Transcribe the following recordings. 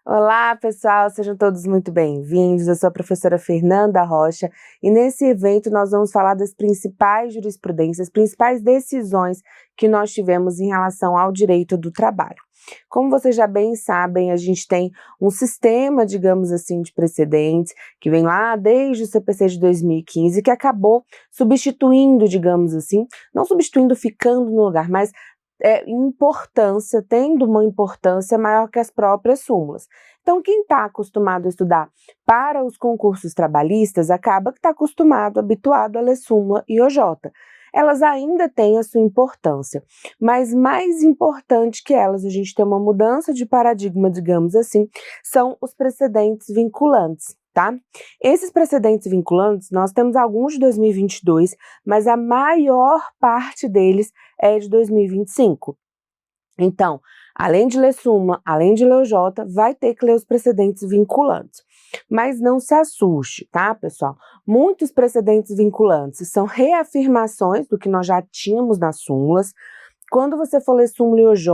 Olá, pessoal, sejam todos muito bem-vindos. Eu sou a professora Fernanda Rocha e nesse evento nós vamos falar das principais jurisprudências, principais decisões que nós tivemos em relação ao direito do trabalho. Como vocês já bem sabem, a gente tem um sistema, digamos assim, de precedentes que vem lá desde o CPC de 2015, que acabou substituindo, digamos assim, não substituindo, ficando no lugar, mas tendo uma importância maior que as próprias súmulas. Então, quem está acostumado a estudar para os concursos trabalhistas acaba que está acostumado, habituado a ler súmula e OJ. Elas ainda têm a sua importância, mas mais importante que elas, a gente tem uma mudança de paradigma, digamos assim, são os precedentes vinculantes, tá? Esses precedentes vinculantes, nós temos alguns de 2022, mas a maior parte deles é de 2025. Então, além de ler súmula, além de ler OJ, vai ter que ler os precedentes vinculantes. Mas não se assuste, tá, pessoal? Muitos precedentes vinculantes são reafirmações do que nós já tínhamos nas súmulas. Quando você for ler súmula e OJ,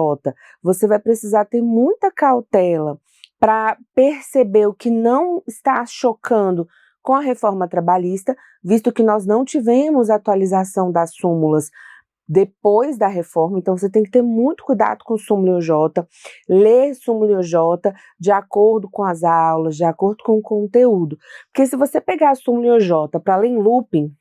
você vai precisar ter muita cautela para perceber o que não está chocando com a reforma trabalhista, visto que nós não tivemos atualização das súmulas depois da reforma, então você tem que ter muito cuidado com súmula e OJ, ler súmula e OJ de acordo com as aulas, de acordo com o conteúdo. Porque se você pegar a súmula e OJ para ler em looping,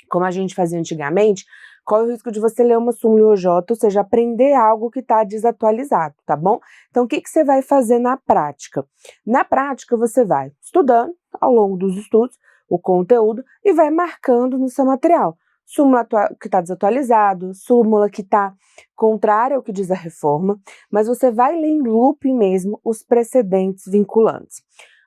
como a gente fazia antigamente, corre o risco de você ler uma súmula e OJ, ou seja, aprender algo que está desatualizado, tá bom? Então, o que você vai fazer na prática? Na prática, você vai estudando ao longo dos estudos o conteúdo e vai marcando no seu material. Súmula que está desatualizado, súmula que está contrária ao que diz a reforma, mas você vai ler em looping mesmo os precedentes vinculantes.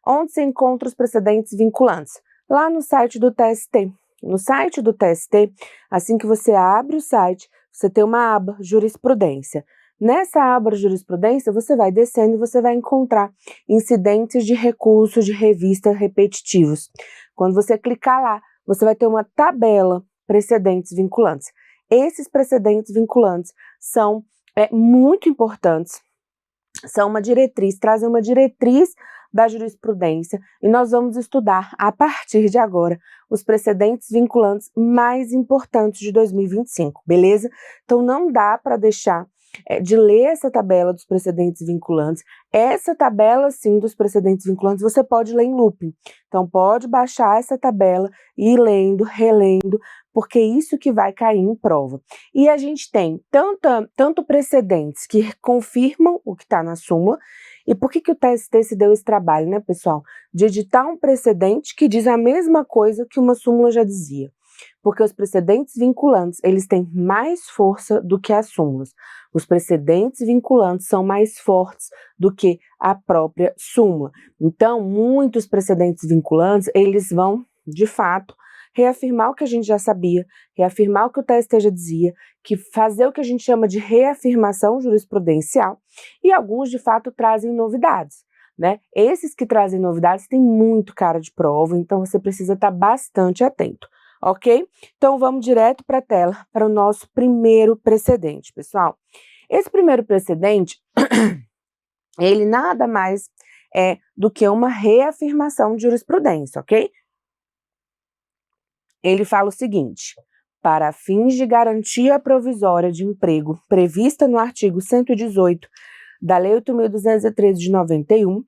Onde se encontra os precedentes vinculantes? Lá no site do TST. No site do TST, assim que você abre o site, você tem uma aba Jurisprudência. Nessa aba Jurisprudência, você vai descendo e você vai encontrar incidentes de recurso de revista repetitivos. Quando você clicar lá, você vai ter uma tabela precedentes vinculantes. Esses precedentes vinculantes são muito importantes, são uma diretriz, trazem uma diretriz da jurisprudência e nós vamos estudar, a partir de agora, os precedentes vinculantes mais importantes de 2025, beleza? Então não dá para deixar de ler essa tabela dos precedentes vinculantes. Essa tabela, sim, dos precedentes vinculantes, você pode ler em looping. Então pode baixar essa tabela e ir lendo, relendo, porque é isso que vai cair em prova. E a gente tem tanto precedentes que confirmam o que está na súmula. E por que o TST se deu esse trabalho, né, pessoal? De editar um precedente que diz a mesma coisa que uma súmula já dizia. Porque os precedentes vinculantes, eles têm mais força do que as súmulas. Os precedentes vinculantes são mais fortes do que a própria súmula. Então, muitos precedentes vinculantes, eles vão, de fato, reafirmar o que a gente já sabia, reafirmar o que o TST já dizia, que fazer o que a gente chama de reafirmação jurisprudencial, e alguns, de fato, trazem novidades, né? Esses que trazem novidades têm muito cara de prova, então você precisa estar bastante atento, ok? Então, vamos direto para a tela, para o nosso primeiro precedente, pessoal. Esse primeiro precedente, ele nada mais é do que uma reafirmação de jurisprudência, ok? Ele fala o seguinte: para fins de garantia provisória de emprego prevista no artigo 118 da Lei 8.213 de 91,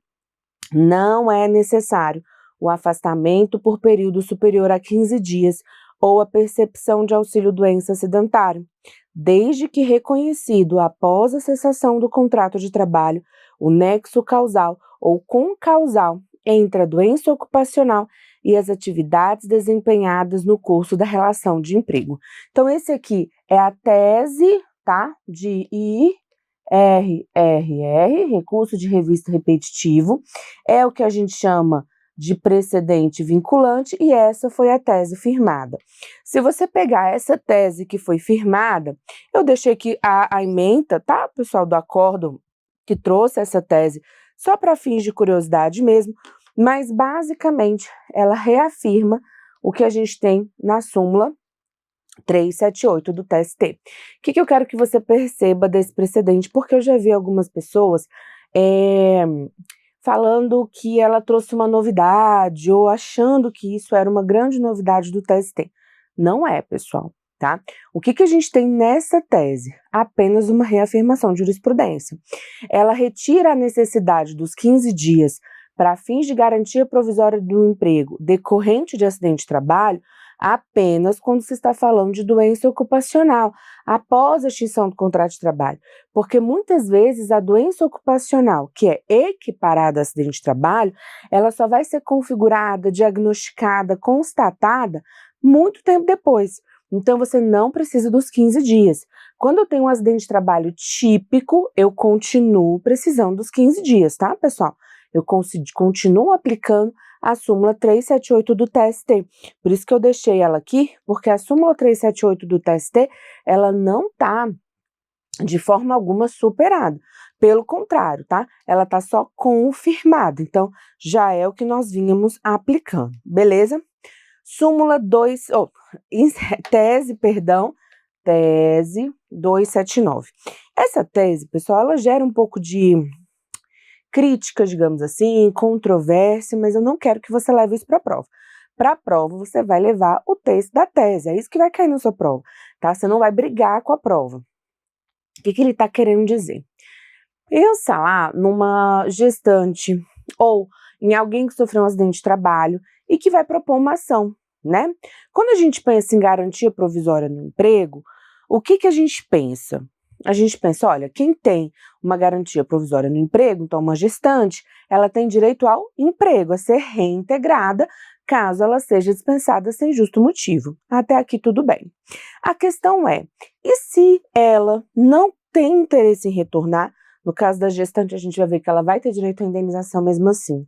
não é necessário o afastamento por período superior a 15 dias ou a percepção de auxílio-doença acidentário, desde que reconhecido após a cessação do contrato de trabalho o nexo causal ou concausal entre a doença ocupacional e as atividades desempenhadas no curso da relação de emprego. Então, esse aqui é a tese, tá, de IRRR, recurso de revista repetitivo, é o que a gente chama de precedente vinculante, e essa foi a tese firmada. Se você pegar essa tese que foi firmada, eu deixei aqui a ementa, tá, pessoal, do acórdão que trouxe essa tese, só para fins de curiosidade mesmo, mas basicamente ela reafirma o que a gente tem na súmula 378 do TST. O que eu quero que você perceba desse precedente? Porque eu já vi algumas pessoas falando que ela trouxe uma novidade ou achando que isso era uma grande novidade do TST. Não é, pessoal, tá? O que a gente tem nessa tese? Apenas uma reafirmação de jurisprudência. Ela retira a necessidade dos 15 dias para fins de garantia provisória do emprego decorrente de acidente de trabalho apenas quando se está falando de doença ocupacional, após a extinção do contrato de trabalho. Porque muitas vezes a doença ocupacional, que é equiparada a acidente de trabalho, ela só vai ser configurada, diagnosticada, constatada muito tempo depois. Então, você não precisa dos 15 dias. Quando eu tenho um acidente de trabalho típico, eu continuo precisando dos 15 dias, tá, pessoal? Eu continuo aplicando a súmula 378 do TST. Por isso que eu deixei ela aqui, porque a súmula 378 do TST, ela não está de forma alguma superada. Pelo contrário, tá? Ela está só confirmada. Então, já é o que nós vínhamos aplicando, beleza? Súmula 2, tese 279. Essa tese, pessoal, ela gera um pouco de crítica, digamos assim, controvérsia, mas eu não quero que você leve isso para a prova. Para a prova, você vai levar o texto da tese, é isso que vai cair na sua prova, tá? Você não vai brigar com a prova. O que ele está querendo dizer? Pensa lá numa gestante ou em alguém que sofreu um acidente de trabalho e que vai propor uma ação, né? Quando a gente pensa em garantia provisória no emprego, o que a gente pensa? A gente pensa, olha, quem tem uma garantia provisória no emprego, então uma gestante, ela tem direito ao emprego, a ser reintegrada, caso ela seja dispensada sem justo motivo. Até aqui tudo bem. A questão é, e se ela não tem interesse em retornar? No caso da gestante, a gente vai ver que ela vai ter direito à indenização mesmo assim.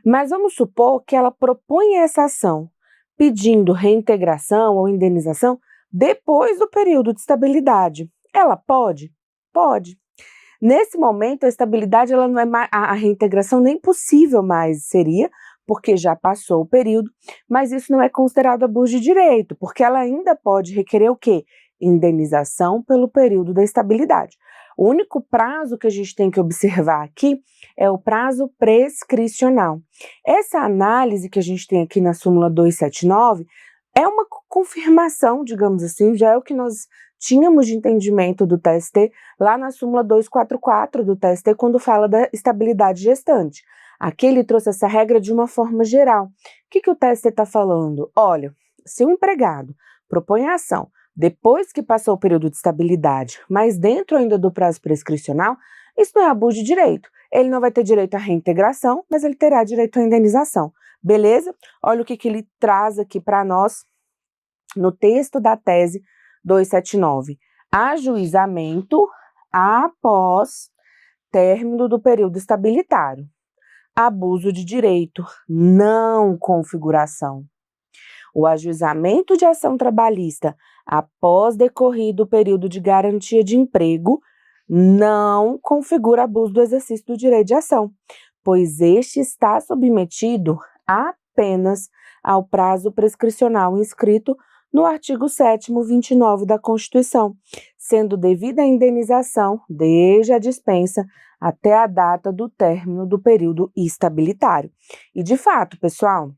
Mas vamos supor que ela propõe essa ação pedindo reintegração ou indenização depois do período de estabilidade. Ela pode? Pode. Nesse momento, a estabilidade, ela não é a reintegração nem possível mais seria, porque já passou o período, mas isso não é considerado abuso de direito, porque ela ainda pode requerer o quê? Indenização pelo período da estabilidade. O único prazo que a gente tem que observar aqui é o prazo prescricional. Essa análise que a gente tem aqui na súmula 279 é uma confirmação, digamos assim, já é o que nós tínhamos de entendimento do TST lá na súmula 244 do TST, quando fala da estabilidade gestante. Aqui ele trouxe essa regra de uma forma geral. O que o TST está falando? Olha, se o empregado propõe a ação depois que passou o período de estabilidade, mas dentro ainda do prazo prescricional, isso não é abuso de direito. Ele não vai ter direito à reintegração, mas ele terá direito à indenização. Beleza? Olha o que ele traz aqui para nós no texto da tese 279. Ajuizamento após término do período estabilitário. Abuso de direito, não configuração. O ajuizamento de ação trabalhista após decorrido o período de garantia de emprego não configura abuso do exercício do direito de ação, pois este está submetido apenas ao prazo prescricional inscrito no artigo 7º, 29 da Constituição, sendo devida a indenização desde a dispensa até a data do término do período estabilitário. E, de fato, pessoal,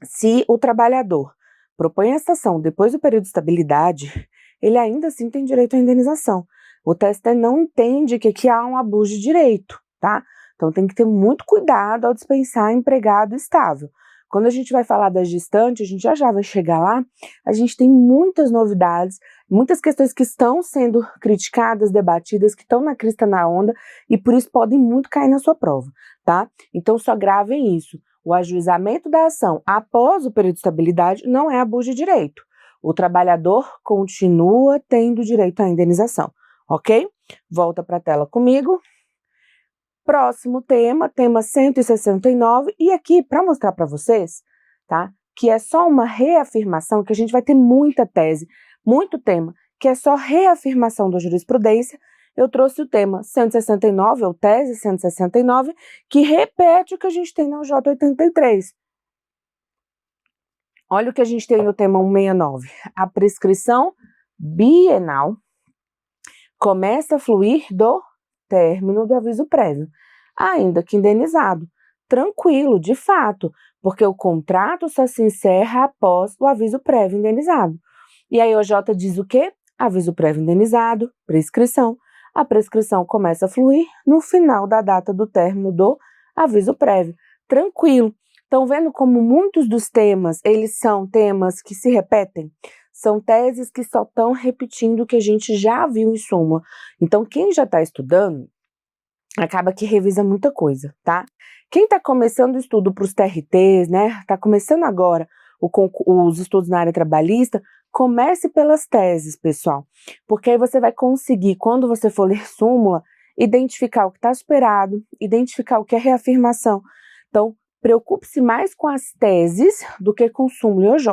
se o trabalhador propõe essa ação depois do período de estabilidade, ele ainda assim tem direito à indenização. O TST não entende que aqui há um abuso de direito, tá? Então tem que ter muito cuidado ao dispensar empregado estável. Quando a gente vai falar da gestante, a gente já vai chegar lá, a gente tem muitas novidades, muitas questões que estão sendo criticadas, debatidas, que estão na crista na onda e por isso podem muito cair na sua prova, tá? Então só gravem isso. O ajuizamento da ação após o período de estabilidade não é abuso de direito. O trabalhador continua tendo direito à indenização, ok? Volta para a tela comigo. Próximo tema 169, e aqui para mostrar para vocês, tá? Que é só uma reafirmação, que a gente vai ter muita tese, muito tema, que é só reafirmação da jurisprudência. Eu trouxe o tema 169, ou tese 169, que repete o que a gente tem na J83. Olha o que a gente tem no tema 169. A prescrição bienal começa a fluir do término do aviso prévio. ainda que indenizado. Tranquilo, de fato, porque o contrato só se encerra após o aviso prévio indenizado. E aí o OJ diz o quê? Aviso prévio indenizado, prescrição. A prescrição começa a fluir no final da data do término do aviso prévio. Tranquilo. Estão vendo como muitos dos temas, eles são temas que se repetem? São teses que só estão repetindo o que a gente já viu em súmula. Então, quem já está estudando, acaba que revisa muita coisa, tá? Quem está começando o estudo para os TRTs, né? Está começando agora os estudos na área trabalhista, comece pelas teses, pessoal. Porque aí você vai conseguir, quando você for ler súmula, identificar o que está superado, identificar o que é reafirmação. Então, preocupe-se mais com as teses do que com súmula e OJ.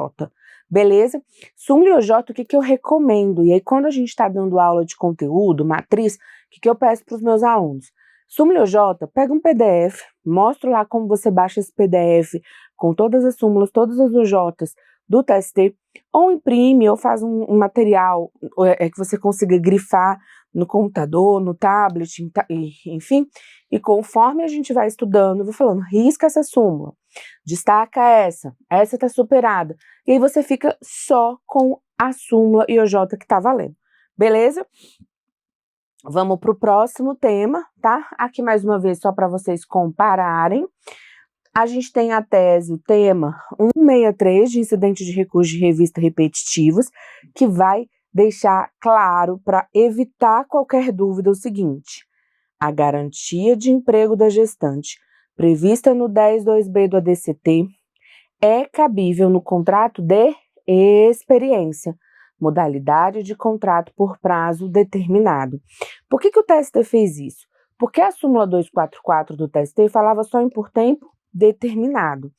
Beleza? Súmula e OJ, o que eu recomendo? E aí, quando a gente está dando aula de conteúdo, matriz, o que eu peço para os meus alunos? Súmula e OJ, pega um PDF, mostro lá como você baixa esse PDF com todas as súmulas, todas as OJs do TST, ou imprime, ou faz um material que você consiga grifar no computador, no tablet, enfim, e conforme a gente vai estudando, eu vou falando, risca essa súmula, destaca essa está superada, e aí você fica só com a súmula e OJ que tá valendo, beleza? Vamos para o próximo tema, tá? Aqui mais uma vez só para vocês compararem. A gente tem a tese, o tema 163 de incidente de recurso de revista repetitivos, que vai deixar claro para evitar qualquer dúvida o seguinte: a garantia de emprego da gestante, prevista no 10.2b do ADCT, é cabível no contrato de experiência, modalidade de contrato por prazo determinado. Por que o TST fez isso? Porque a súmula 244 do TST falava só em por tempo determinado.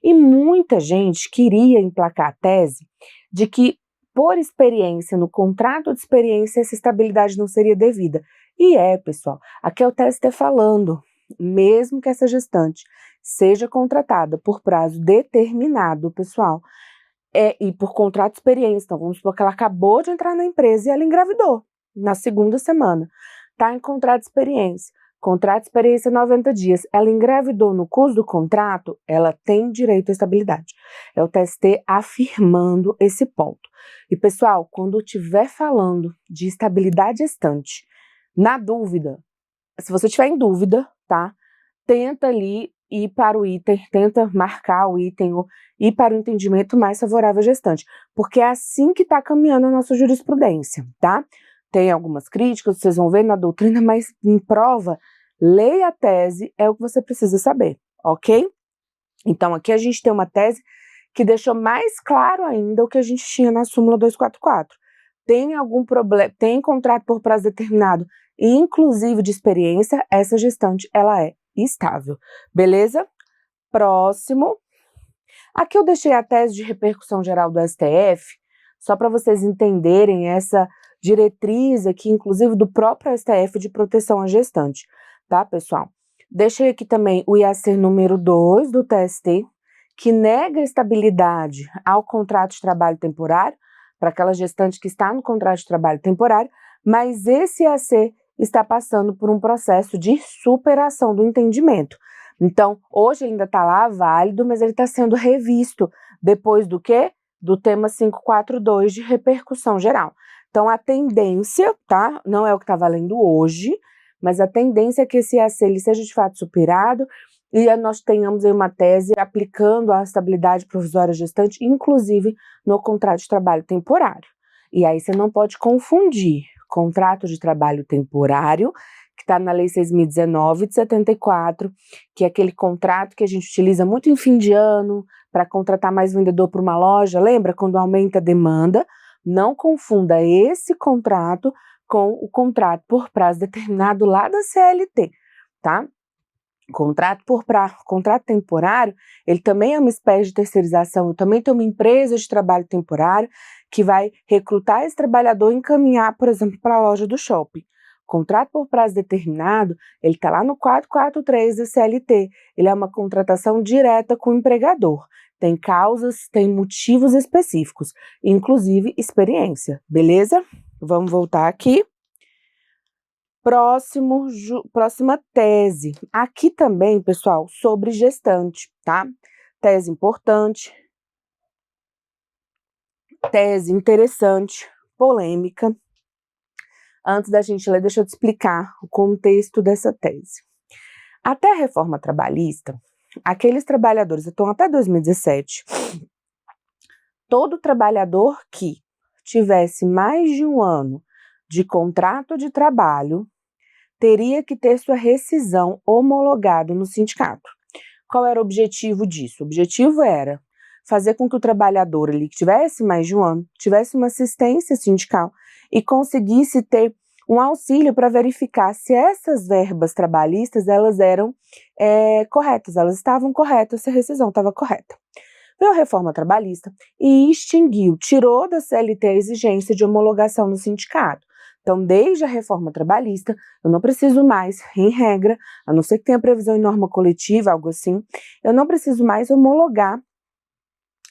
E muita gente queria emplacar a tese de que, por experiência, no contrato de experiência, essa estabilidade não seria devida. E pessoal, aqui é o TST falando, mesmo que essa gestante seja contratada por prazo determinado, pessoal, e por contrato de experiência. Então, vamos supor que ela acabou de entrar na empresa e ela engravidou na segunda semana. Está em contrato de experiência. Contrato de experiência 90 dias. Ela engravidou no curso do contrato, ela tem direito à estabilidade. É o TST afirmando esse ponto. E, pessoal, quando estiver falando de estabilidade gestante, na dúvida, se você estiver em dúvida, tá? Tenta ali ir para o item, tenta marcar o item ou ir para o entendimento mais favorável à gestante, porque é assim que está caminhando a nossa jurisprudência, tá? Tem algumas críticas, vocês vão ver na doutrina, mas em prova, leia a tese, é o que você precisa saber, ok? Então, aqui a gente tem uma tese que deixou mais claro ainda o que a gente tinha na súmula 244. Tem algum problema, tem contrato por prazo determinado, inclusive de experiência, essa gestante, ela é estável, beleza? Próximo. Aqui eu deixei a tese de repercussão geral do STF, só para vocês entenderem essa diretriz aqui, inclusive do próprio STF de proteção à gestante, tá, pessoal? Deixei aqui também o IAC número 2 do TST, que nega estabilidade ao contrato de trabalho temporário, para aquela gestante que está no contrato de trabalho temporário, mas esse IAC está passando por um processo de superação do entendimento. Então, hoje ele ainda está lá, válido, mas ele está sendo revisto depois do quê? Do tema 542 de repercussão geral. Então, a tendência, tá? Não é o que está valendo hoje, mas a tendência é que esse IAC ele seja de fato superado e nós tenhamos aí uma tese aplicando a estabilidade provisória gestante, inclusive no contrato de trabalho temporário. E aí você não pode confundir contrato de trabalho temporário, que está na Lei 6.019 de 74, que é aquele contrato que a gente utiliza muito em fim de ano para contratar mais vendedor para uma loja, lembra? Quando aumenta a demanda, não confunda esse contrato com o contrato por prazo determinado lá da CLT, tá? Contrato temporário, ele também é uma espécie de terceirização, eu também tenho uma empresa de trabalho temporário que vai recrutar esse trabalhador e encaminhar, por exemplo, para a loja do shopping. Contrato por prazo determinado, ele está lá no 443 da CLT, ele é uma contratação direta com o empregador, tem causas, tem motivos específicos, inclusive experiência, beleza? Vamos voltar aqui. Próxima tese. Aqui também, pessoal, sobre gestante, tá? Tese importante, tese interessante, polêmica. Antes da gente ler, deixa eu te explicar o contexto dessa tese. Até a reforma trabalhista, aqueles trabalhadores, então até 2017, todo trabalhador que tivesse mais de um ano de contrato de trabalho teria que ter sua rescisão homologada no sindicato. Qual era o objetivo disso? O objetivo era fazer com que o trabalhador ali que tivesse mais de um ano, tivesse uma assistência sindical e conseguisse ter um auxílio para verificar se essas verbas trabalhistas elas eram corretas, elas estavam corretas, se a rescisão estava correta. Veio a reforma trabalhista e extinguiu, tirou da CLT a exigência de homologação no sindicato. Então, desde a reforma trabalhista, eu não preciso mais, em regra, a não ser que tenha previsão em norma coletiva, algo assim, eu não preciso mais homologar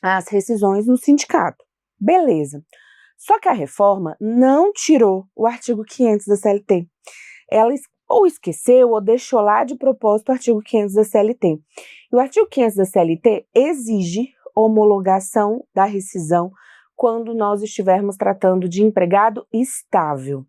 as rescisões no sindicato. Beleza. Só que a reforma não tirou o artigo 500 da CLT. Ela ou esqueceu ou deixou lá de propósito o artigo 500 da CLT. E o artigo 500 da CLT exige homologação da rescisão quando nós estivermos tratando de empregado estável.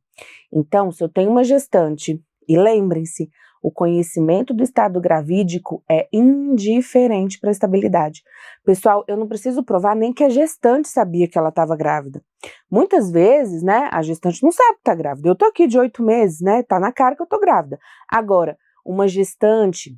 Então, se eu tenho uma gestante, e lembrem-se, o conhecimento do estado gravídico é indiferente para a estabilidade. Pessoal, eu não preciso provar nem que a gestante sabia que ela estava grávida. Muitas vezes, né, a gestante não sabe que está grávida. Eu tô aqui de 8 meses, né, tá na cara que eu tô grávida. Agora, uma gestante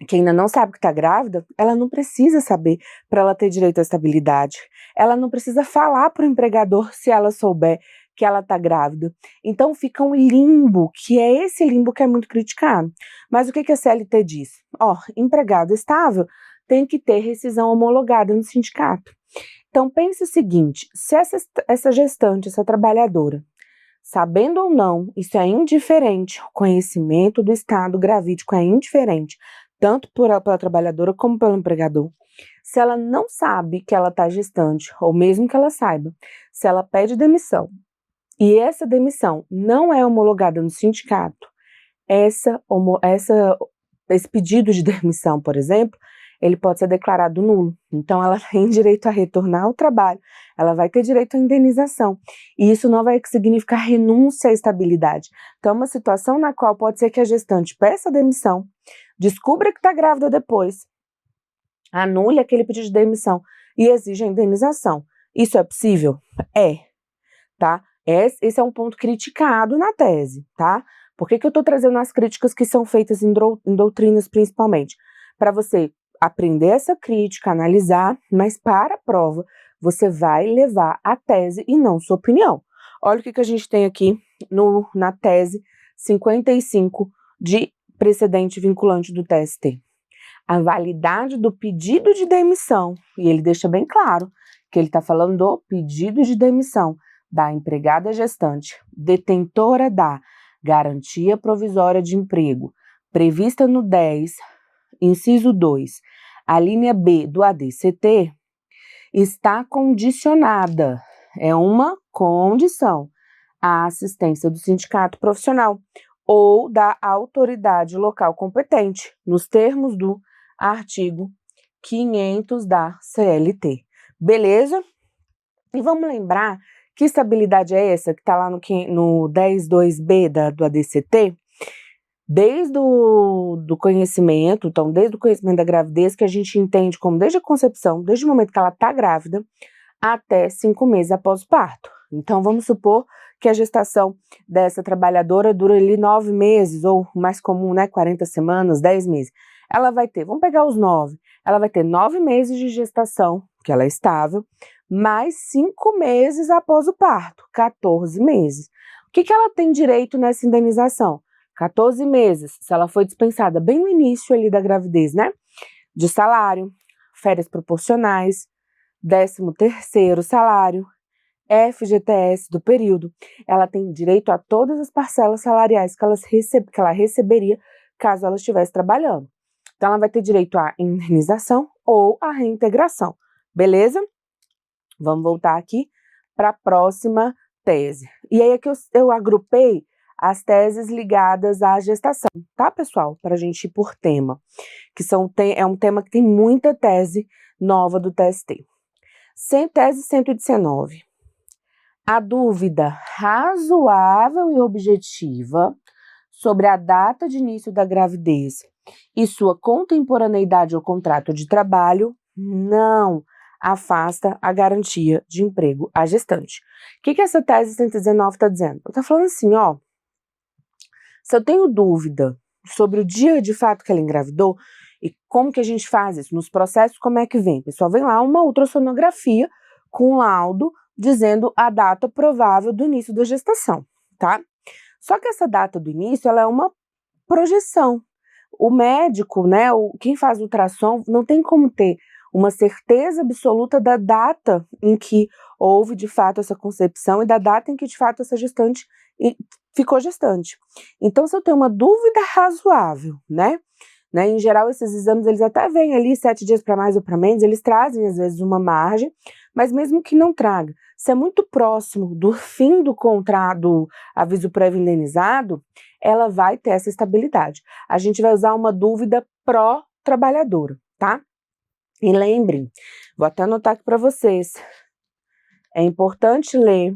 que ainda não sabe que está grávida, ela não precisa saber para ela ter direito à estabilidade. Ela não precisa falar para o empregador se ela souber que ela está grávida. Então fica um limbo, que é esse limbo que é muito criticado. Mas o que a CLT diz? Empregado estável tem que ter rescisão homologada no sindicato. Então pense o seguinte, se essa gestante, essa trabalhadora, sabendo ou não, isso é indiferente, o conhecimento do estado gravídico é indiferente, tanto pela trabalhadora como pelo empregador. Se ela não sabe que ela está gestante, ou mesmo que ela saiba, se ela pede demissão, e essa demissão não é homologada no sindicato, esse pedido de demissão, por exemplo, ele pode ser declarado nulo. Então, ela tem direito a retornar ao trabalho, ela vai ter direito à indenização. E isso não vai significar renúncia à estabilidade. Então, é uma situação na qual pode ser que a gestante peça a demissão, descubra que está grávida depois, anule aquele pedido de demissão e exija a indenização. Isso é possível? É, tá? Esse é um ponto criticado na tese, tá? Por que eu estou trazendo as críticas que são feitas em doutrinas, principalmente? Para você aprender essa crítica, analisar, mas para a prova, você vai levar a tese e não sua opinião. Olha o que a gente tem aqui na tese 55 de precedente vinculante do TST. A validade do pedido de demissão, e ele deixa bem claro que ele está falando do pedido de demissão da empregada gestante, detentora da garantia provisória de emprego, prevista no 10, inciso 2, a linha B do ADCT, está condicionada, é uma condição, à assistência do sindicato profissional ou da autoridade local competente, nos termos do artigo 500 da CLT. Beleza? E vamos lembrar que estabilidade é essa que está lá no 10.2b do ADCT? Desde do conhecimento, então desde o conhecimento da gravidez, que a gente entende como desde a concepção, desde o momento que ela está grávida, até 5 meses após o parto. Então vamos supor que a gestação dessa trabalhadora dura ali 9 meses, ou o mais comum, né, 40 semanas, 10 meses. Ela vai ter, vamos pegar os 9, ela vai ter 9 meses de gestação, que ela é estável, mais 5 meses após o parto, 14 meses. O que ela tem direito nessa indenização? 14 meses, se ela foi dispensada bem no início ali da gravidez, né? De salário, férias proporcionais, 13º salário, FGTS do período. Ela tem direito a todas as parcelas salariais que ela receberia caso ela estivesse trabalhando. Então, ela vai ter direito à indenização ou à reintegração. Beleza? Vamos voltar aqui para a próxima tese. E aí é que eu agrupei as teses ligadas à gestação, tá, pessoal? Para a gente ir por tema, é um tema que tem muita tese nova do TST. Tese 119. A dúvida razoável e objetiva sobre a data de início da gravidez e sua contemporaneidade ao contrato de trabalho não afasta a garantia de emprego à gestante. O que essa tese 119 está dizendo? Está falando assim, ó, se eu tenho dúvida sobre o dia de fato que ela engravidou e como que a gente faz isso, nos processos, como é que vem? Pessoal, vem lá uma ultrassonografia com um laudo dizendo a data provável do início da gestação, tá? Só que essa data do início, ela é uma projeção. O médico, né, quem faz o ultrassom, não tem como ter uma certeza absoluta da data em que houve de fato essa concepção e da data em que de fato essa gestante ficou gestante. Então, se eu tenho uma dúvida razoável, né, em geral esses exames eles até vêm ali 7 dias para mais ou para menos, eles trazem às vezes uma margem, mas mesmo que não traga, se é muito próximo do fim do contrato, aviso prévio indenizado, ela vai ter essa estabilidade. A gente vai usar uma dúvida pró-trabalhadora, tá? E lembrem, vou até anotar aqui para vocês, é importante ler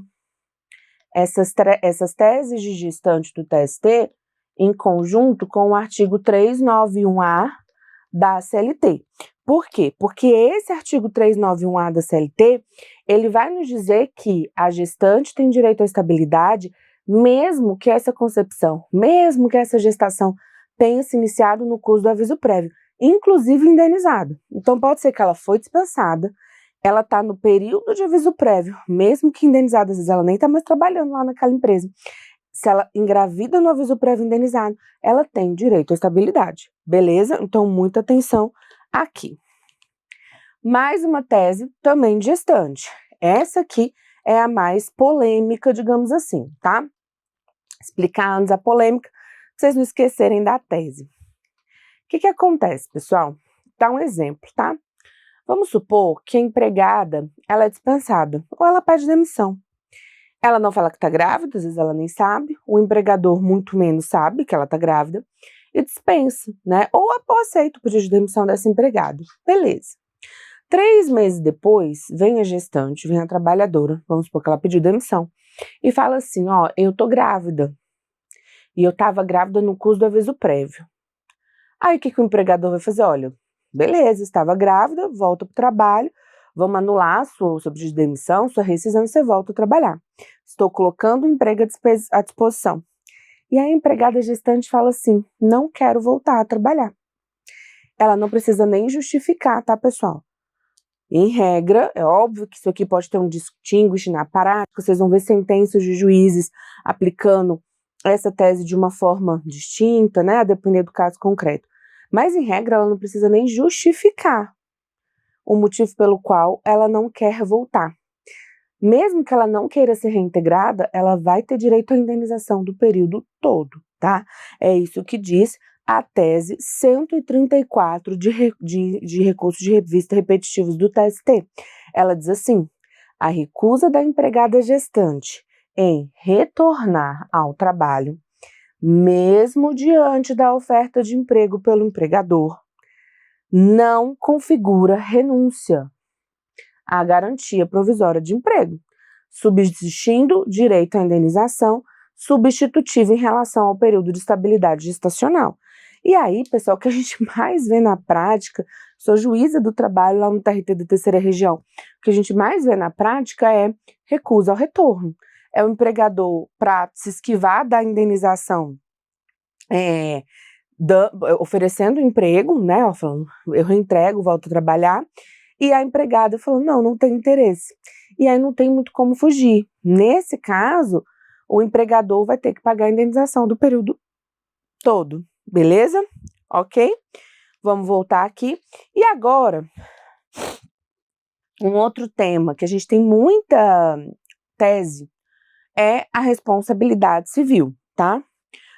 essas teses de gestante do TST em conjunto com o artigo 391A da CLT. Por quê? Porque esse artigo 391A da CLT, ele vai nos dizer que a gestante tem direito à estabilidade mesmo que essa concepção, mesmo que essa gestação tenha se iniciado no curso do aviso prévio, inclusive indenizado. Então pode ser que ela foi dispensada, ela está no período de aviso prévio, mesmo que indenizada, às vezes ela nem está mais trabalhando lá naquela empresa. Se ela engravida no aviso prévio indenizado, ela tem direito à estabilidade, beleza? Então, muita atenção aqui. Mais uma tese também de gestante. Essa aqui é a mais polêmica, digamos assim, tá? Explicar antes a polêmica, pra vocês não esquecerem da tese. O que acontece, pessoal? Dá um exemplo, tá? Vamos supor que a empregada, ela é dispensada, ou ela pede demissão. Ela não fala que está grávida, às vezes ela nem sabe, o empregador muito menos sabe que ela está grávida e dispensa, né? Ou aceita o pedido de demissão dessa empregada. Beleza. 3 meses depois, vem a gestante, vem a trabalhadora, vamos supor que ela pediu demissão, e fala assim, ó, eu tô grávida, e eu tava grávida no curso do aviso prévio. Aí o que o empregador vai fazer? Olha, beleza, estava grávida, volta pro trabalho, vamos anular seu pedido de demissão, sua rescisão e você volta a trabalhar. Estou colocando o emprego à disposição. E a empregada gestante fala assim, não quero voltar a trabalhar. Ela não precisa nem justificar, tá, pessoal? Em regra, é óbvio que isso aqui pode ter um distinguish na prática, vocês vão ver sentenças de juízes aplicando essa tese de uma forma distinta, né, a depender do caso concreto. Mas, em regra, ela não precisa nem justificar o motivo pelo qual ela não quer voltar. Mesmo que ela não queira ser reintegrada, ela vai ter direito à indenização do período todo, tá? É isso que diz a tese 134 de recursos de revista repetitivos do TST. Ela diz assim, a recusa da empregada gestante em retornar ao trabalho, mesmo diante da oferta de emprego pelo empregador, não configura renúncia à garantia provisória de emprego, subsistindo direito à indenização substitutiva em relação ao período de estabilidade gestacional. E aí, pessoal, o que a gente mais vê na prática, sou juíza do trabalho lá no TRT da Terceira Região, o que a gente mais vê na prática é recusa ao retorno. É o empregador, para se esquivar da indenização, oferecendo emprego, né, ó, falando, eu reintrego, volto a trabalhar, e a empregada falou, não tem interesse. E aí não tem muito como fugir. Nesse caso, o empregador vai ter que pagar a indenização do período todo, beleza? Ok? Vamos voltar aqui. E agora, um outro tema que a gente tem muita tese é a responsabilidade civil, tá?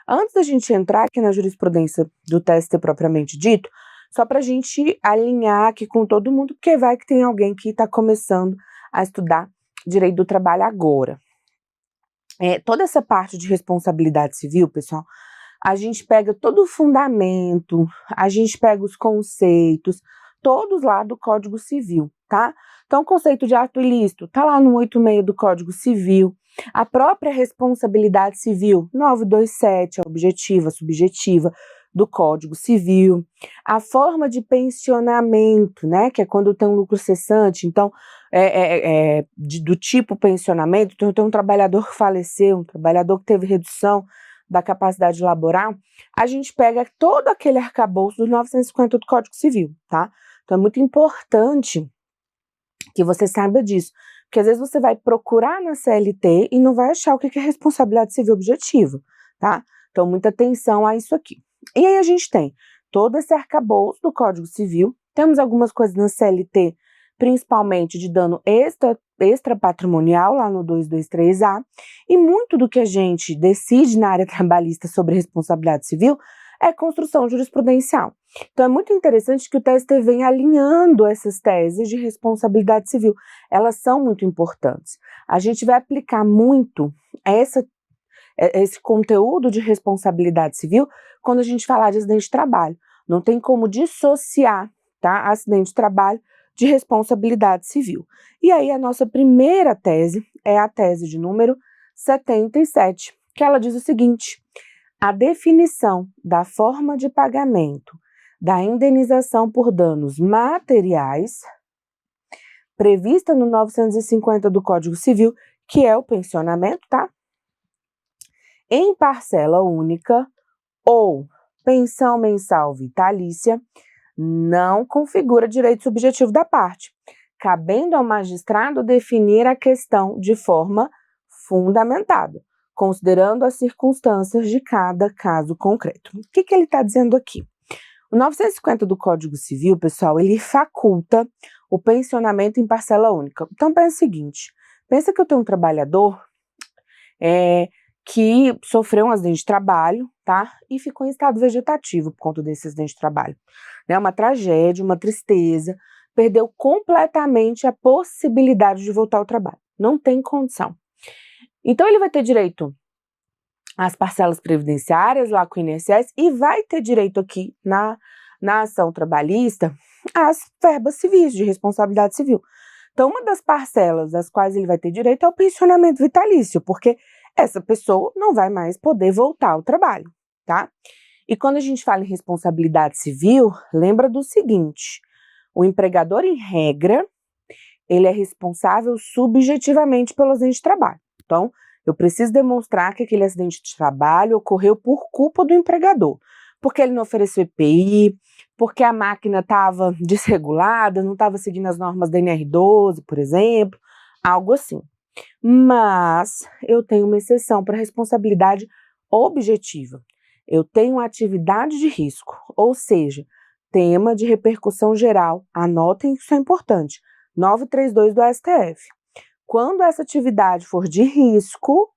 Antes da gente entrar aqui na jurisprudência do TST propriamente dito, só para a gente alinhar aqui com todo mundo, porque vai que tem alguém que está começando a estudar direito do trabalho agora. Toda essa parte de responsabilidade civil, pessoal, a gente pega todo o fundamento, a gente pega os conceitos, todos lá do Código Civil, tá? Então, o conceito de ato ilícito tá lá no 86 do Código Civil, a própria responsabilidade civil, 927, a objetiva, subjetiva, do Código Civil, a forma de pensionamento, né, que é quando tem um lucro cessante, então, do tipo pensionamento, então tem um trabalhador que faleceu, um trabalhador que teve redução da capacidade laboral, a gente pega todo aquele arcabouço dos 950 do Código Civil, tá? Então é muito importante que você saiba disso, porque às vezes você vai procurar na CLT e não vai achar o que é responsabilidade civil objetiva, tá? Então muita atenção a isso aqui. E aí a gente tem todo esse arcabouço do Código Civil, temos algumas coisas na CLT, principalmente de dano extrapatrimonial, lá no 223A, e muito do que a gente decide na área trabalhista sobre responsabilidade civil é construção jurisprudencial. Então é muito interessante que o TST vem alinhando essas teses de responsabilidade civil. Elas são muito importantes. A gente vai aplicar muito esse conteúdo de responsabilidade civil quando a gente falar de acidente de trabalho. Não tem como dissociar, tá, acidente de trabalho de responsabilidade civil. E aí a nossa primeira tese é a tese de número 77, que ela diz o seguinte: a definição da forma de pagamento da indenização por danos materiais prevista no 950 do Código Civil, que é o pensionamento, tá? Em parcela única ou pensão mensal vitalícia, não configura direito subjetivo da parte, cabendo ao magistrado definir a questão de forma fundamentada, considerando as circunstâncias de cada caso concreto. O que ele está dizendo aqui? O 950 do Código Civil, pessoal, ele faculta o pensionamento em parcela única. Então, pensa o seguinte, pensa que eu tenho um trabalhador que sofreu um acidente de trabalho, tá? E ficou em estado vegetativo por conta desse acidente de trabalho. É uma tragédia, uma tristeza, perdeu completamente a possibilidade de voltar ao trabalho. Não tem condição. Então, ele vai ter direito às parcelas previdenciárias lá com o INSS e vai ter direito aqui na ação trabalhista às verbas civis, de responsabilidade civil. Então, uma das parcelas das quais ele vai ter direito é o pensionamento vitalício, porque essa pessoa não vai mais poder voltar ao trabalho, tá? E quando a gente fala em responsabilidade civil, lembra do seguinte: o empregador, em regra, ele é responsável subjetivamente pelo acidente de trabalho. Então, eu preciso demonstrar que aquele acidente de trabalho ocorreu por culpa do empregador, porque ele não ofereceu EPI, porque a máquina estava desregulada, não estava seguindo as normas da NR12, por exemplo, algo assim. Mas eu tenho uma exceção para responsabilidade objetiva. Eu tenho atividade de risco, ou seja, tema de repercussão geral, anotem que isso é importante, 932 do STF. Quando essa atividade for de risco,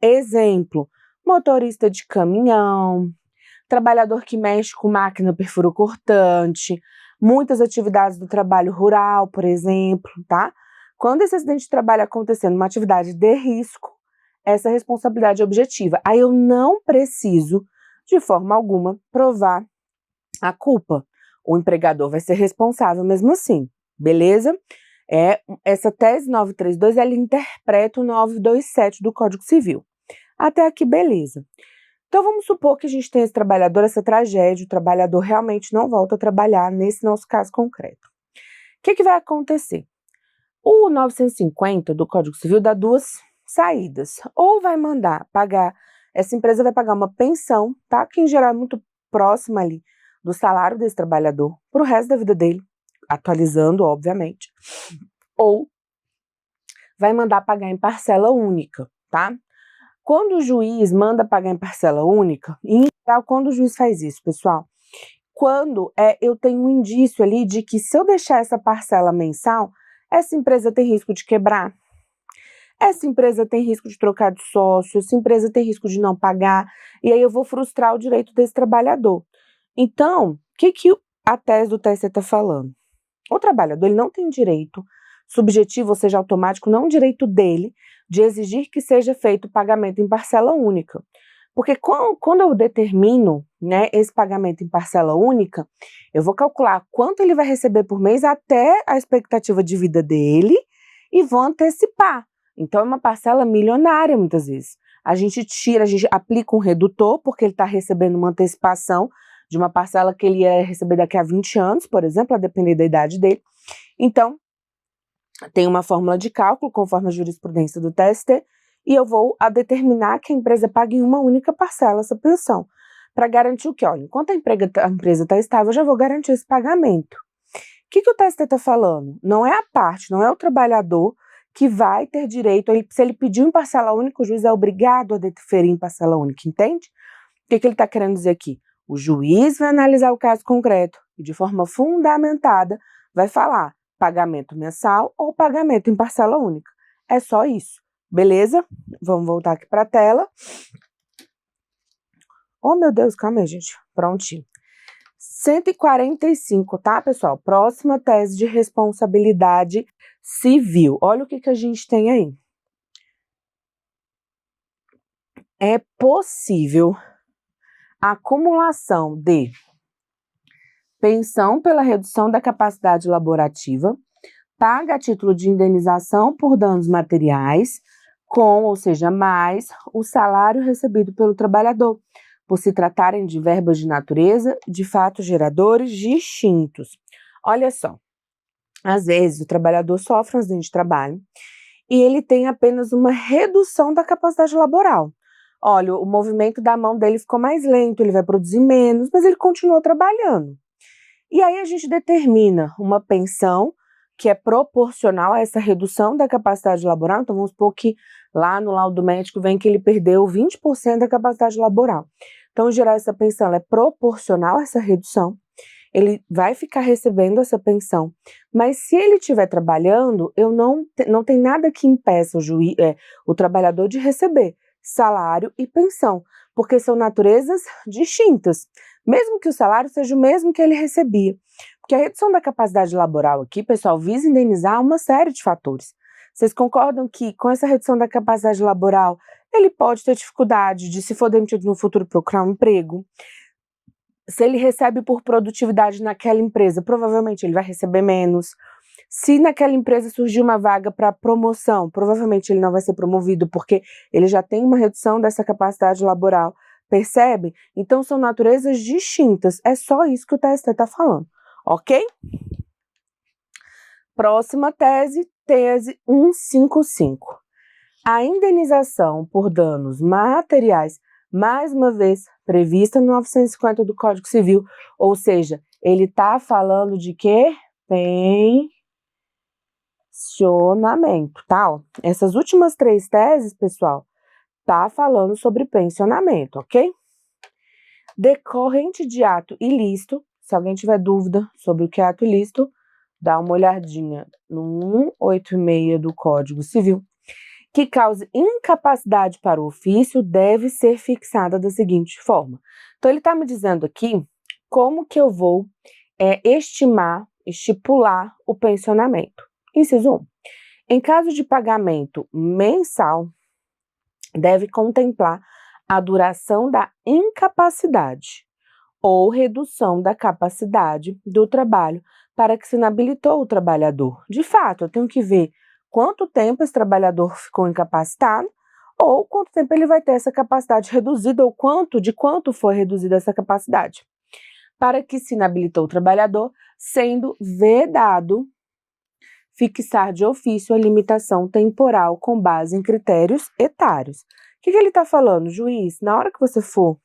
exemplo, motorista de caminhão, trabalhador que mexe com máquina perfuro-cortante, muitas atividades do trabalho rural, por exemplo, tá? Quando esse acidente de trabalho acontecer numa atividade de risco, essa responsabilidade é objetiva. Aí eu não preciso, de forma alguma, provar a culpa. O empregador vai ser responsável mesmo assim, beleza? Essa tese 932, ela interpreta o 927 do Código Civil. Até aqui, beleza. Então, vamos supor que a gente tem esse trabalhador, essa tragédia, o trabalhador realmente não volta a trabalhar nesse nosso caso concreto. O que vai acontecer? O 950 do Código Civil dá duas saídas. Ou vai mandar pagar, essa empresa vai pagar uma pensão, tá? Que em geral é muito próxima ali do salário desse trabalhador para o resto da vida dele, atualizando, obviamente. Ou vai mandar pagar em parcela única, tá? Quando o juiz manda pagar em parcela única, em geral, quando o juiz faz isso, pessoal, quando eu tenho um indício ali de que se eu deixar essa parcela mensal, essa empresa tem risco de quebrar, essa empresa tem risco de trocar de sócio, essa empresa tem risco de não pagar, e aí eu vou frustrar o direito desse trabalhador. Então, o que a tese do TSE está falando? O trabalhador ele não tem direito subjetivo, ou seja, automático, não é um direito dele de exigir que seja feito o pagamento em parcela única. Porque quando eu determino, né, esse pagamento em parcela única, eu vou calcular quanto ele vai receber por mês até a expectativa de vida dele e vou antecipar. Então, é uma parcela milionária, muitas vezes. A gente aplica um redutor, porque ele está recebendo uma antecipação de uma parcela que ele ia receber daqui a 20 anos, por exemplo, a depender da idade dele. Então, tem uma fórmula de cálculo, conforme a jurisprudência do TST, e eu vou determinar que a empresa pague em uma única parcela essa pensão, para garantir o quê? Olha, enquanto a empresa está estável, eu já vou garantir esse pagamento. O que o TST está falando? Não é a parte, não é o trabalhador que vai ter direito, se ele pediu em parcela única, o juiz é obrigado a deferir em parcela única, entende? O que ele está querendo dizer aqui? O juiz vai analisar o caso concreto e, de forma fundamentada, vai falar pagamento mensal ou pagamento em parcela única. É só isso, beleza? Vamos voltar aqui para a tela. Oh, meu Deus, calma aí, gente. Prontinho. 145, tá, pessoal? Próxima tese de responsabilidade civil. Olha o que a gente tem aí. É possível a acumulação de pensão pela redução da capacidade laborativa, paga a título de indenização por danos materiais, ou seja, mais o salário recebido pelo trabalhador, por se tratarem de verbas de natureza de fatos geradores distintos. Olha só, às vezes o trabalhador sofre um acidente de trabalho e ele tem apenas uma redução da capacidade laboral. Olha, o movimento da mão dele ficou mais lento, ele vai produzir menos, mas ele continuou trabalhando. E aí a gente determina uma pensão que é proporcional a essa redução da capacidade laboral. Então vamos supor que lá no laudo médico vem que ele perdeu 20% da capacidade laboral. Então, em geral, essa pensão ela é proporcional a essa redução. Ele vai ficar recebendo essa pensão. Mas se ele estiver trabalhando, não tem nada que impeça o trabalhador de receber salário e pensão, porque são naturezas distintas, mesmo que o salário seja o mesmo que ele recebia. Porque a redução da capacidade laboral aqui, pessoal, visa indenizar uma série de fatores. Vocês concordam que com essa redução da capacidade laboral, ele pode ter dificuldade de, se for demitido no futuro, procurar um emprego? Se ele recebe por produtividade naquela empresa, provavelmente ele vai receber menos. Se naquela empresa surgir uma vaga para promoção, provavelmente ele não vai ser promovido, porque ele já tem uma redução dessa capacidade laboral. Percebe? Então são naturezas distintas. É só isso que o TST está falando, ok? Próxima tese, tese 155. A indenização por danos materiais, mais uma vez, prevista no 950 do Código Civil, ou seja, ele está falando de quê? Pensionamento, tá? Essas últimas 3 teses, pessoal, tá falando sobre pensionamento, ok? Decorrente de ato ilícito, se alguém tiver dúvida sobre o que é ato ilícito, dá uma olhadinha no 186 do Código Civil, que cause incapacidade para o ofício, deve ser fixada da seguinte forma. Então, ele está me dizendo aqui como que eu vou estipular o pensionamento. Inciso 1. Em caso de pagamento mensal, deve contemplar a duração da incapacidade ou redução da capacidade do trabalho para que se inabilitou o trabalhador. De fato, eu tenho que ver quanto tempo esse trabalhador ficou incapacitado ou quanto tempo ele vai ter essa capacidade reduzida ou de quanto foi reduzida essa capacidade. Para que se inabilitou o trabalhador, sendo vedado fixar de ofício a limitação temporal com base em critérios etários. O que ele está falando, juiz? Na hora que você for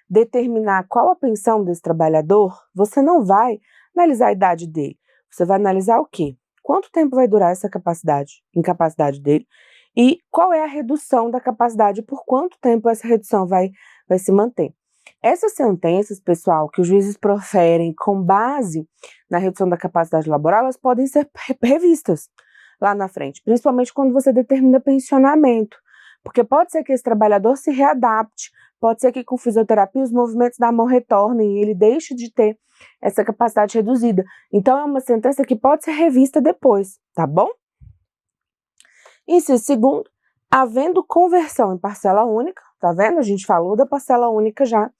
determinar qual a pensão desse trabalhador, você não vai analisar a idade dele. Você vai analisar o quê? Quanto tempo vai durar essa incapacidade dele e qual é a redução da capacidade, por quanto tempo essa redução vai se manter. Essas sentenças, pessoal, que os juízes proferem com base na redução da capacidade laboral, elas podem ser revistas lá na frente, principalmente quando você determina pensionamento, porque pode ser que esse trabalhador se readapte, pode ser que com fisioterapia os movimentos da mão retornem e ele deixe de ter essa capacidade reduzida. Então, é uma sentença que pode ser revista depois, tá bom? Inciso segundo, havendo conversão em parcela única, tá vendo? A gente falou da parcela única já,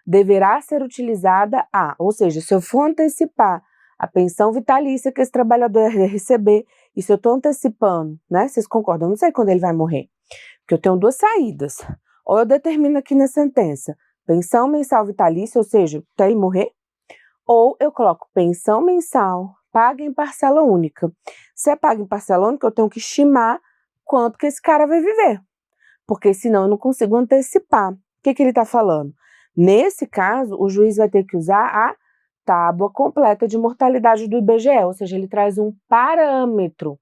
deverá ser utilizada ou seja, se eu for antecipar a pensão vitalícia que esse trabalhador ia receber, e se eu estou antecipando, né? Vocês concordam? Eu não sei quando ele vai morrer, porque eu tenho duas saídas. Ou eu determino aqui na sentença, pensão mensal vitalícia, ou seja, até ele morrer, ou eu coloco pensão mensal paga em parcela única. Se é paga em parcela única, eu tenho que estimar quanto que esse cara vai viver, porque senão eu não consigo antecipar. O que ele está falando? Nesse caso, o juiz vai ter que usar a tábua completa de mortalidade do IBGE, ou seja, ele traz um parâmetro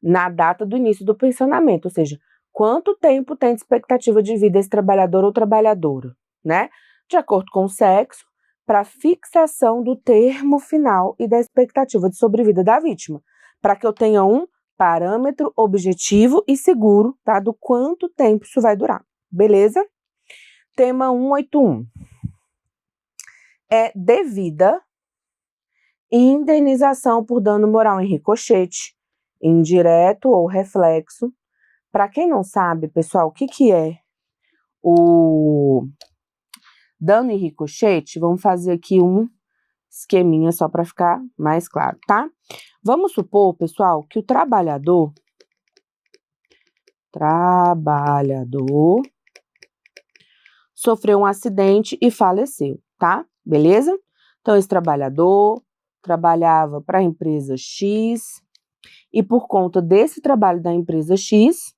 na data do início do pensionamento, ou seja, quanto tempo tem de expectativa de vida esse trabalhador ou trabalhadora, né? De acordo com o sexo, para fixação do termo final e da expectativa de sobrevida da vítima, para que eu tenha um parâmetro objetivo e seguro, tá? Do quanto tempo isso vai durar, beleza? Tema 181 é devida indenização por dano moral em ricochete, indireto ou reflexo. Para quem não sabe, pessoal, o que é o dano em ricochete, vamos fazer aqui um esqueminha só para ficar mais claro, tá? Vamos supor, pessoal, que o trabalhador sofreu um acidente e faleceu, tá? Beleza? Então, esse trabalhador trabalhava para a empresa X e por conta desse trabalho da empresa X,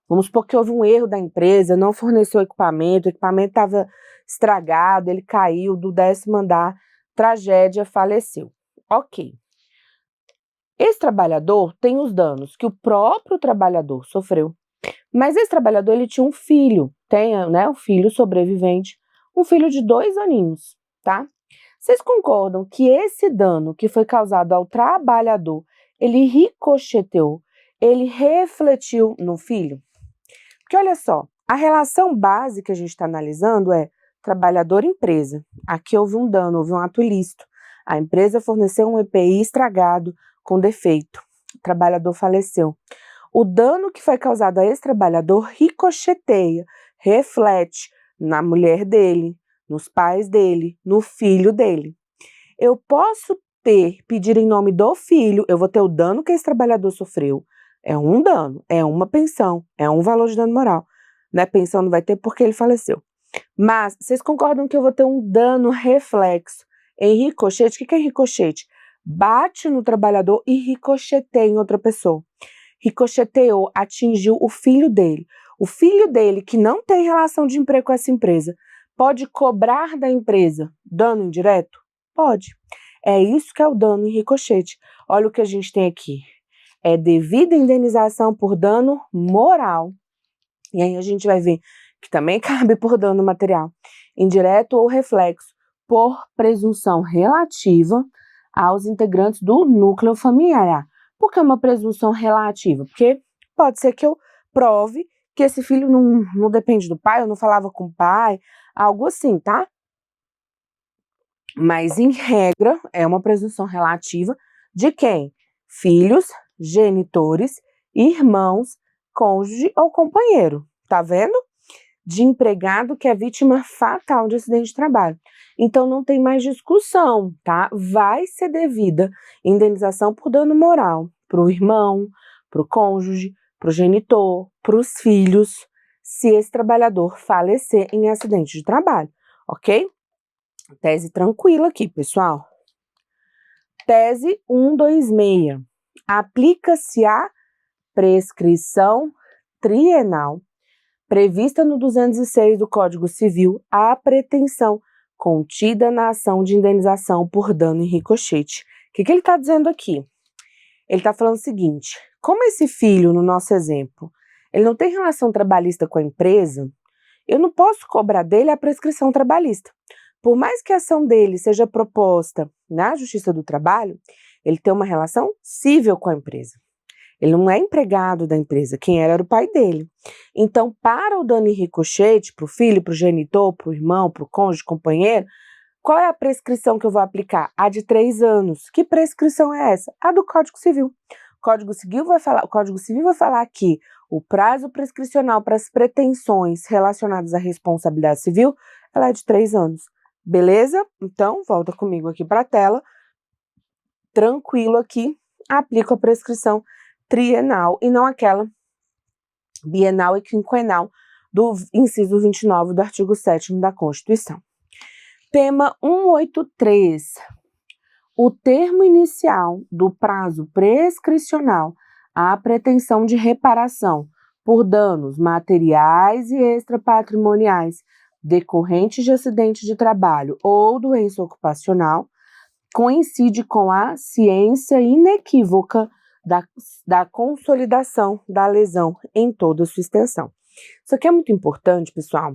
vamos supor que houve um erro da empresa, não forneceu equipamento, o equipamento estava estragado, ele caiu do 10º andar, tragédia, faleceu. Ok. Esse trabalhador tem os danos que o próprio trabalhador sofreu, mas esse trabalhador ele tinha um filho, um filho sobrevivente, um filho de 2 aninhos, tá? Vocês concordam que esse dano que foi causado ao trabalhador, ele ricocheteou, ele refletiu no filho? Porque olha só, a relação base que a gente está analisando é trabalhador-empresa. Aqui houve um dano, houve um ato ilícito. A empresa forneceu um EPI estragado, com defeito. O trabalhador faleceu. O dano que foi causado a esse trabalhador ricocheteia, reflete na mulher dele, nos pais dele, no filho dele. Eu posso pedir em nome do filho, eu vou ter o dano que esse trabalhador sofreu. É um dano, é uma pensão, é um valor de dano moral. Né? Pensão não vai ter porque ele faleceu. Mas, vocês concordam que eu vou ter um dano reflexo em ricochete? O que é ricochete? Bate no trabalhador e ricocheteia em outra pessoa. Ricocheteou, atingiu o filho dele. O filho dele, que não tem relação de emprego com essa empresa, pode cobrar da empresa dano indireto? Pode. É isso que é o dano em ricochete. Olha o que a gente tem aqui. É devida indenização por dano moral. E aí a gente vai ver que também cabe por dano material, indireto ou reflexo, por presunção relativa aos integrantes do núcleo familiar. Por que uma presunção relativa? Porque pode ser que eu prove que esse filho não depende do pai, eu não falava com o pai, algo assim, tá? Mas, em regra, é uma presunção relativa de quem? Filhos, genitores, irmãos, cônjuge ou companheiro. Tá vendo? De empregado que é vítima fatal de acidente de trabalho. Então, não tem mais discussão, tá? Vai ser devida indenização por dano moral para o irmão, para o cônjuge, para o genitor, para os filhos, se esse trabalhador falecer em acidente de trabalho, ok? Tese tranquila aqui, pessoal. Tese 126. Aplica-se a prescrição trienal prevista no 206 do Código Civil à pretensão contida na ação de indenização por dano em ricochete. O que ele está dizendo aqui? Ele está falando o seguinte, como esse filho, no nosso exemplo, ele não tem relação trabalhista com a empresa, eu não posso cobrar dele a prescrição trabalhista. Por mais que a ação dele seja proposta na Justiça do Trabalho, ele tem uma relação civil com a empresa. Ele não é empregado da empresa, quem era o pai dele. Então, para o dano em ricochete, para o filho, para o genitor, para o irmão, para o cônjuge, companheiro, qual é a prescrição que eu vou aplicar? A de 3 anos. Que prescrição é essa? A do Código Civil. O O Código Civil vai falar que o prazo prescricional para as pretensões relacionadas à responsabilidade civil, ela é de 3 anos. Beleza? Então, volta comigo aqui para a tela. Tranquilo aqui, aplico a prescrição trienal e não aquela bienal e quinquenal do inciso 29 do artigo 7º da Constituição. Tema 183. O termo inicial do prazo prescricional à pretensão de reparação por danos materiais e extrapatrimoniais decorrentes de acidente de trabalho ou doença ocupacional coincide com a ciência inequívoca da consolidação da lesão em toda a sua extensão. Isso aqui é muito importante, pessoal,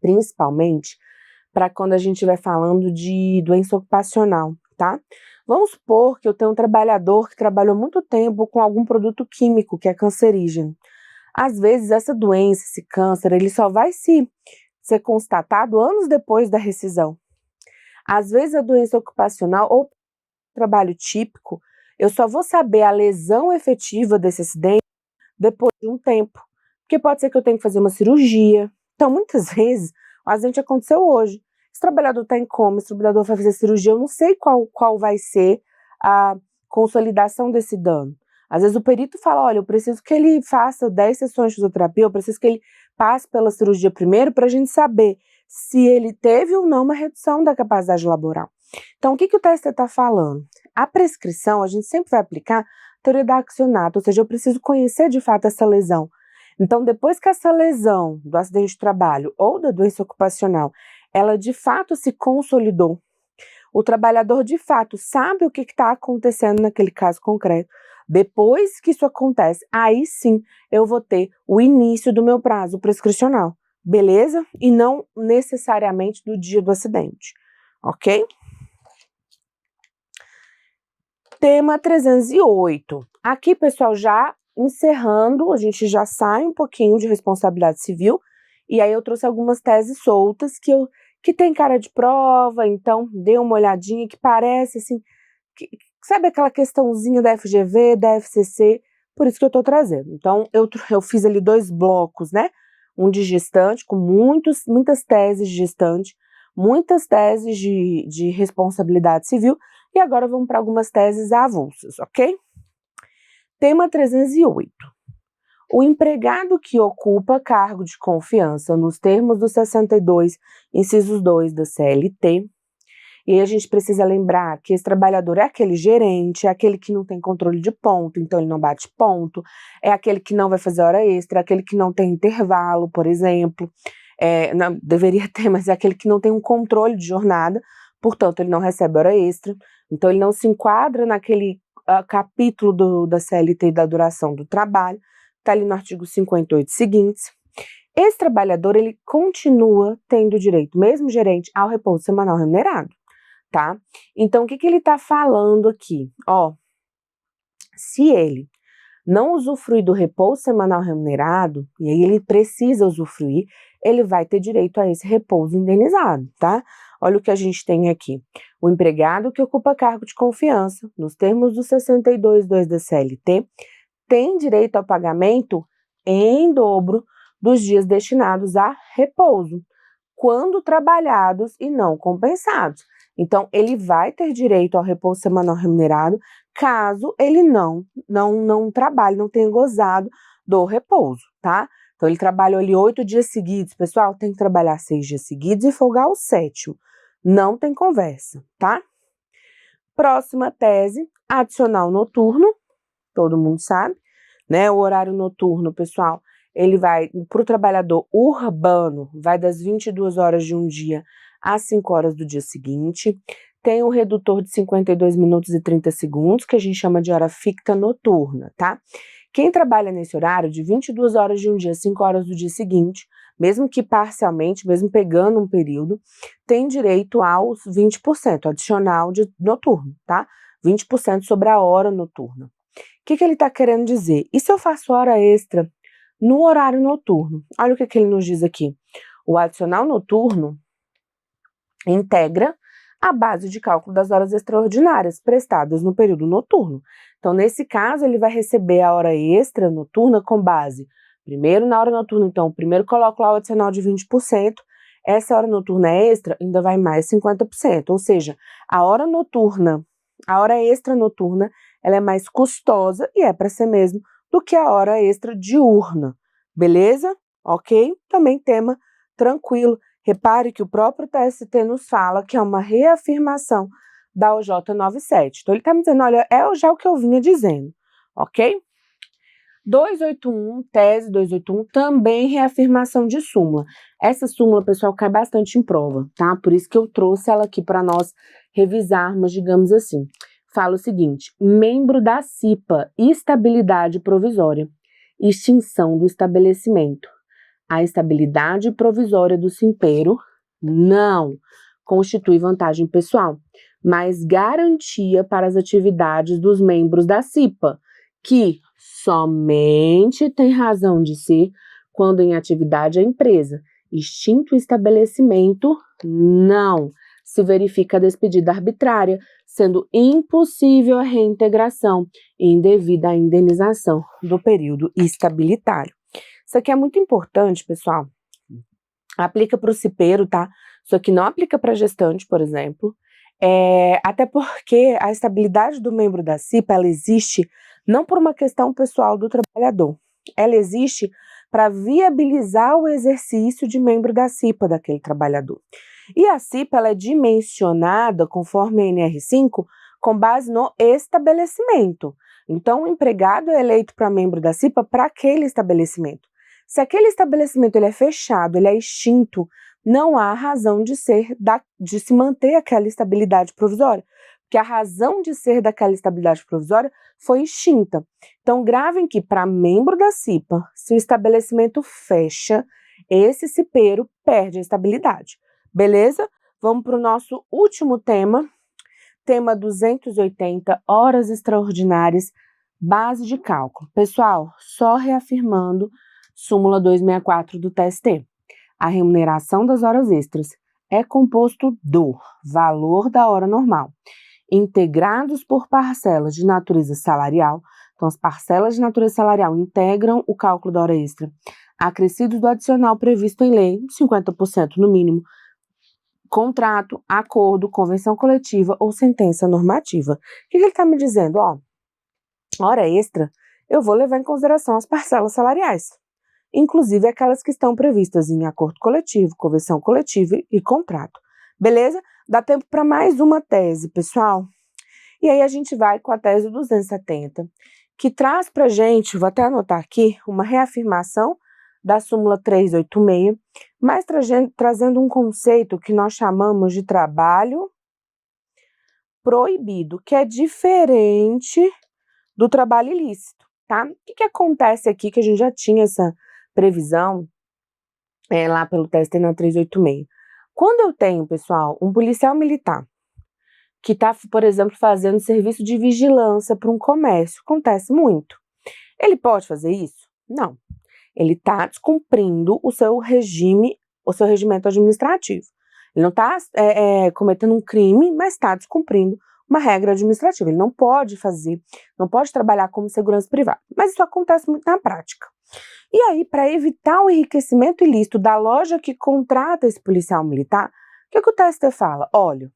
principalmente para quando a gente estiver falando de doença ocupacional, tá? Vamos supor que eu tenho um trabalhador que trabalhou muito tempo com algum produto químico que é cancerígeno. Às vezes, essa doença, esse câncer, ele só vai ser constatado anos depois da rescisão. Às vezes, a doença ocupacional ou trabalho típico, eu só vou saber a lesão efetiva desse acidente depois de um tempo. Porque pode ser que eu tenha que fazer uma cirurgia. Então, muitas vezes, o acidente aconteceu hoje. Esse trabalhador está em coma, esse trabalhador vai fazer cirurgia, eu não sei qual vai ser a consolidação desse dano. Às vezes o perito fala, olha, eu preciso que ele faça 10 sessões de fisioterapia, eu preciso que ele passe pela cirurgia primeiro para a gente saber se ele teve ou não uma redução da capacidade laboral. Então, o que o TST está falando? A prescrição, a gente sempre vai aplicar a teoria da accionato, ou seja, eu preciso conhecer de fato essa lesão. Então, depois que essa lesão do acidente de trabalho ou da doença ocupacional, ela de fato se consolidou, o trabalhador de fato sabe o que está acontecendo naquele caso concreto. Depois que isso acontece, aí sim eu vou ter o início do meu prazo prescricional, beleza? E não necessariamente do dia do acidente, ok? Tema 308. Aqui, pessoal, já encerrando, a gente já sai um pouquinho de responsabilidade civil, e aí eu trouxe algumas teses soltas que tem cara de prova, então dê uma olhadinha, que parece assim, sabe aquela questãozinha da FGV, da FCC, por isso que eu tô trazendo. Então, eu fiz ali 2 blocos, né? Um de gestante, com muitas teses de gestante, muitas teses de responsabilidade civil, e agora vamos para algumas teses avulsas, ok? Tema 308. O empregado que ocupa cargo de confiança nos termos do 62, incisos 2 da CLT, e aí a gente precisa lembrar que esse trabalhador é aquele gerente, é aquele que não tem controle de ponto, então ele não bate ponto, é aquele que não vai fazer hora extra, é aquele que não tem intervalo, por exemplo, não, deveria ter, mas é aquele que não tem um controle de jornada, portanto ele não recebe hora extra, então ele não se enquadra naquele capítulo da CLT e da duração do trabalho, está ali no artigo 58 seguintes. Esse trabalhador, ele continua tendo direito, mesmo gerente, ao repouso semanal remunerado, tá? Então, o que ele está falando aqui? Ó, se ele não usufruir do repouso semanal remunerado, e aí ele precisa usufruir, ele vai ter direito a esse repouso indenizado, tá? Olha o que a gente tem aqui. O empregado que ocupa cargo de confiança, nos termos do 62.2 da CLT, tem direito ao pagamento em dobro dos dias destinados a repouso, quando trabalhados e não compensados. Então, ele vai ter direito ao repouso semanal remunerado, caso ele não trabalhe, não tenha gozado do repouso, tá? Então, ele trabalhou ali 8 dias seguidos, pessoal, tem que trabalhar 6 dias seguidos e folgar o 7º. Não tem conversa, tá? Próxima tese, adicional noturno, todo mundo sabe, né? O horário noturno, pessoal, ele vai, para o trabalhador urbano, vai das 22 horas de um dia às 5 horas do dia seguinte. Tem um redutor de 52 minutos e 30 segundos, que a gente chama de hora ficta noturna, tá? Quem trabalha nesse horário, de 22 horas de um dia às 5 horas do dia seguinte, mesmo que parcialmente, mesmo pegando um período, tem direito aos 20% adicional de noturno, tá? 20% sobre a hora noturna. O que ele está querendo dizer? E se eu faço hora extra no horário noturno? Olha o que ele nos diz aqui. O adicional noturno integra a base de cálculo das horas extraordinárias prestadas no período noturno. Então, nesse caso, ele vai receber a hora extra noturna com base, primeiro na hora noturna, então, primeiro coloco lá o adicional de 20%, essa hora noturna extra ainda vai mais 50%, ou seja, a hora extra noturna, ela é mais custosa, e é para ser mesmo, do que a hora extra diurna, beleza? Ok? Também tema tranquilo. Repare que o próprio TST nos fala que é uma reafirmação da OJ 97. Então, ele está me dizendo, olha, é já o que eu vinha dizendo, ok? 281, tese 281, também reafirmação de súmula. Essa súmula, pessoal, cai bastante em prova, tá? Por isso que eu trouxe ela aqui para nós revisarmos, digamos assim. Fala o seguinte: membro da CIPA, estabilidade provisória, extinção do estabelecimento. A estabilidade provisória do simpeiro não constitui vantagem pessoal, mas garantia para as atividades dos membros da CIPA, que somente tem razão de ser quando em atividade a empresa. Extinto o estabelecimento, não se verifica a despedida arbitrária, sendo impossível a reintegração e indevida a indenização do período estabilitário. Isso aqui é muito importante, pessoal. Aplica para o cipeiro, tá? Isso aqui não aplica para gestante, por exemplo. Até porque a estabilidade do membro da CIPA, ela existe não por uma questão pessoal do trabalhador. Ela existe para viabilizar o exercício de membro da CIPA daquele trabalhador. E a CIPA, ela é dimensionada, conforme a NR5, com base no estabelecimento. Então, o empregado é eleito para membro da CIPA para aquele estabelecimento. Se aquele estabelecimento ele é fechado, ele é extinto, não há razão de se manter aquela estabilidade provisória, porque a razão de ser daquela estabilidade provisória foi extinta. Então, gravem que para membro da CIPA, se o estabelecimento fecha, esse cipeiro perde a estabilidade. Beleza? Vamos para o nosso último tema. Tema 280, horas extraordinárias, base de cálculo. Pessoal, só reafirmando súmula 264 do TST. A remuneração das horas extras é composto do valor da hora normal, integrados por parcelas de natureza salarial. Então, as parcelas de natureza salarial integram o cálculo da hora extra, acrescidos do adicional previsto em lei, 50% no mínimo, contrato, acordo, convenção coletiva ou sentença normativa. O que ele está me dizendo? Hora extra, eu vou levar em consideração as parcelas salariais, inclusive aquelas que estão previstas em acordo coletivo, convenção coletiva e contrato. Beleza? Dá tempo para mais uma tese, pessoal? E aí a gente vai com a tese 270, que traz para a gente, vou até anotar aqui, uma reafirmação da súmula 386, mas trazendo um conceito que nós chamamos de trabalho proibido, que é diferente do trabalho ilícito, tá? O que acontece aqui, que a gente já tinha essa previsão lá pelo TST na 386. Quando eu tenho, pessoal, um policial militar que está, por exemplo, fazendo serviço de vigilância para um comércio, acontece muito. Ele pode fazer isso? Não. Ele está descumprindo o seu regimento administrativo. Ele não está cometendo um crime, mas está descumprindo uma regra administrativa. Ele não pode trabalhar como segurança privada. Mas isso acontece muito na prática. E aí, para evitar o enriquecimento ilícito da loja que contrata esse policial militar, o que o TST fala? Olha,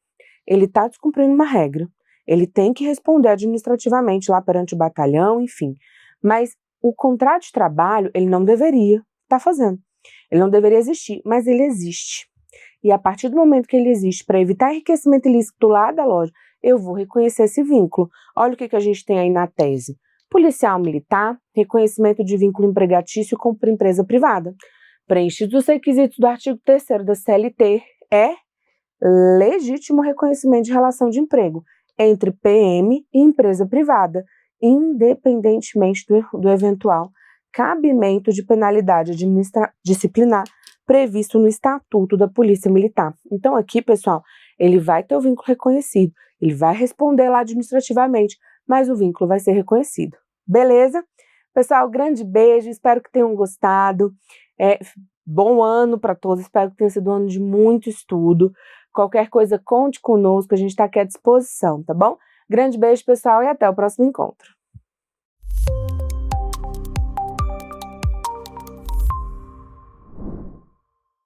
ele está descumprindo uma regra, ele tem que responder administrativamente lá perante o batalhão, enfim. Mas o contrato de trabalho, ele não deveria estar fazendo. Ele não deveria existir, mas ele existe. E a partir do momento que ele existe, para evitar enriquecimento ilícito lá da loja, eu vou reconhecer esse vínculo. Olha o que a gente tem aí na tese. Policial militar, reconhecimento de vínculo empregatício com empresa privada. Preenchidos os requisitos do artigo 3º da CLT, é legítimo reconhecimento de relação de emprego entre PM e empresa privada, independentemente do eventual cabimento de penalidade disciplinar previsto no Estatuto da Polícia Militar. Então aqui, pessoal, ele vai ter o vínculo reconhecido, ele vai responder lá administrativamente, mas o vínculo vai ser reconhecido. Beleza? Pessoal, grande beijo, espero que tenham gostado. Bom ano para todos, espero que tenha sido um ano de muito estudo. Qualquer coisa, conte conosco, a gente está aqui à disposição, tá bom? Grande beijo, pessoal, e até o próximo encontro.